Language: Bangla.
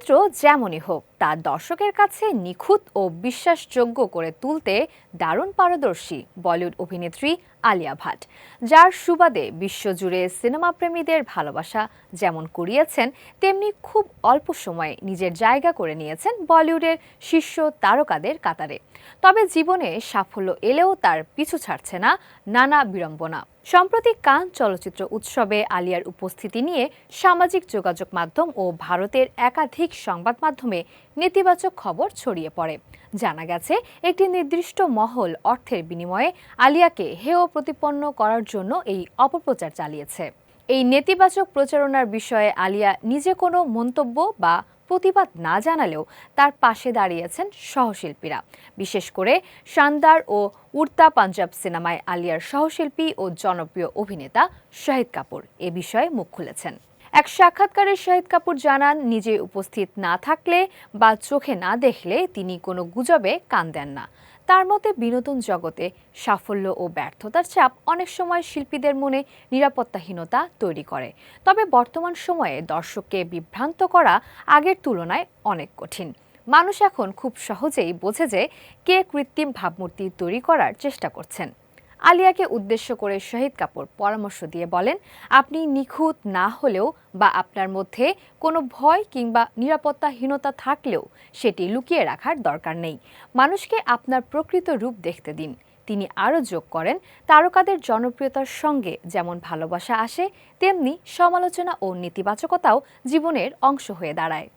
চরিত্র যেমনই হোক তা দর্শকের কাছে নিখুঁত ও বিশ্বাসযোগ্য করে তুলতে দারুণ পারদর্শী বলিউড অভিনেত্রী আলিয়া ভাট, যার সুবাদে বিশ্বজুড়ে সিনেমা প্রেমীদের ভালোবাসা যেমন কুড়িয়েছেন, তেমনি খুব অল্প সময়ে নিজের জায়গা করে নিয়েছেন বলিউডের শীর্ষ তারকাদের কাতারে। তবে জীবনে সাফল্য এলেও তার পিছু ছাড়ছে না নানা বিড়ম্বনা। সম্প্রতি কান চলচ্চিত্র উৎসবে আলিয়ার উপস্থিতি নিয়ে সামাজিক যোগাযোগ মাধ্যম ও ভারতের একাধিক সংবাদ মাধ্যমে নেতিবাচক খবর ছড়িয়ে পড়ে। জানা গেছে, একটি নির্দিষ্ট মহল অর্থের বিনিময়ে আলিয়াকে হেয় প্রতিপন্ন করার জন্য এই অপপ্রচার চালিয়েছে। এই নেতিবাচক প্রচারণার বিষয়ে আলিয়া নিজে কোনো মন্তব্য বা প্রতিবাদ না জানালেও তার পাশে দাঁড়িয়েছেন সহশিল্পীরা। বিশেষ করে শানদার ও উড়তা পাঞ্জাব সিনেমায় আলিয়ার সহশিল্পী ও জনপ্রিয় অভিনেতা শাহিদ কাপুর এ বিষয়ে মুখ খুলেছেন। এক সাক্ষাৎকারে শাহিদ কাপুর জানান, নিজে উপস্থিত না থাকলে বা চোখে না দেখলে তিনি কোনো গুজবে কান দেন না। তার মতে, বিনোদন জগতে সাফল্য ও ব্যর্থতার চাপ অনেক সময় শিল্পীদের মনে নিরাপত্তাহীনতা তৈরি করে। তবে বর্তমান সময়ে দর্শককে বিভ্রান্ত করা আগের তুলনায় অনেক কঠিন। মানুষ এখন খুব সহজেই বোঝে যে কে কৃত্রিম ভাবমূর্তি তৈরি করার চেষ্টা করছেন। আলিয়াকে উদ্দেশ্য করে শাহিদ কাপুর পরামর্শ দিয়ে বলেন, আপনি নিখুঁত না হলেও বা আপনার মধ্যে কোনো ভয় কিংবা নিরাপত্তাহীনতা থাকলেও সেটি লুকিয়ে রাখার দরকার নেই। মানুষকে আপনার প্রকৃত রূপ দেখতে দিন। তিনি আরও যোগ করেন, তারকাদের জনপ্রিয়তার সঙ্গে যেমন ভালোবাসা আসে, তেমনি সমালোচনা ও নেতিবাচকতাও জীবনের অংশ হয়ে দাঁড়ায়।